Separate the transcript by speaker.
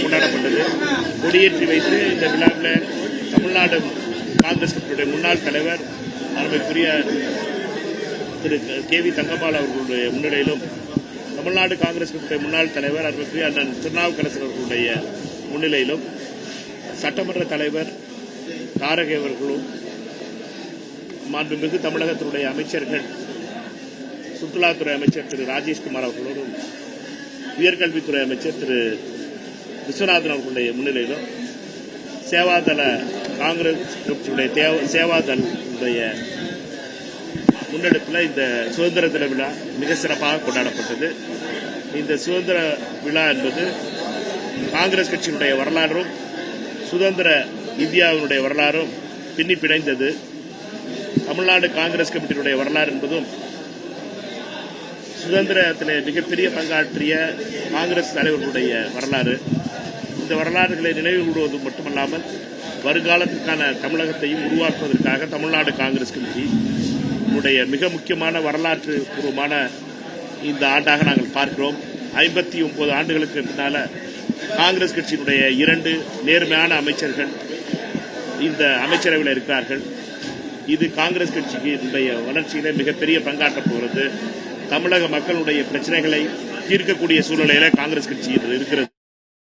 Speaker 1: கொண்டாடப்பட்டது. கொடியேற்றி வைத்து இந்த விழாவில் தமிழ்நாடு காங்கிரஸ் கட்சியுடைய முன்னாள் தலைவர் அருமைக்குரிய திரு KV தங்கபால் அவர்களுடைய முன்னிலையிலும், தமிழ்நாடு காங்கிரஸ் கட்சியுடைய முன்னாள் தலைவர் அருமைக்குரிய அண்ணன் திருநாவுக்கரசர் அவர்களுடைய முன்னிலையிலும், சட்டமன்ற தலைவர் தாரகை அவர்களும், மாண்புமிகு தமிழகத்தினுடைய அமைச்சர்கள், சுற்றுலாத்துறை அமைச்சர் திரு ராஜேஷ்குமார் அவர்களோடும், உயர்கல்வித்துறை அமைச்சர் திரு விஸ்வநாதன் அவர்களுடைய முன்னிலையிலும், சேவாதள காங்கிரஸ் கட்சியுடைய சேவாதளுடைய முன்னெடுப்பில் இந்த சுதந்திர தின விழா மிக சிறப்பாக கொண்டாடப்பட்டது. இந்த சுதந்திர விழா என்பது காங்கிரஸ் கட்சியினுடைய வரலாறும் சுதந்திர இந்தியாவினுடைய வரலாறும் பின்னி பிணைந்தது. தமிழ்நாடு காங்கிரஸ் கமிட்டியினுடைய வரலாறு என்பதும் சுதந்திரத்திலே மிகப்பெரிய பங்காற்றிய காங்கிரஸ் தலைவர்களுடைய வரலாறு. இந்த வரலாறுகளை நினைவு கூறுவது மட்டுமல்லாமல் வருங்காலத்துக்கான தமிழகத்தையும் உருவாக்குவதற்காக தமிழ்நாடு காங்கிரஸ் கமிட்டி மிக முக்கியமான வரலாற்று பூர்வமான இந்த ஆண்டாக நாங்கள் பார்க்கிறோம். 59 ஆண்டுகளுக்கு பின்னால காங்கிரஸ் கட்சியினுடைய 2 நேர்மையான அமைச்சர்கள் இந்த அமைச்சரவையில் இருக்கிறார்கள். இது காங்கிரஸ் கட்சியினுடைய வளர்ச்சியில மிகப்பெரிய பங்காற்றப் போகிறது. தமிழக மக்களுடைய பிரச்சனைகளை தீர்க்கக்கூடிய சூழ்நிலையில காங்கிரஸ் கட்சி இருக்கிறது.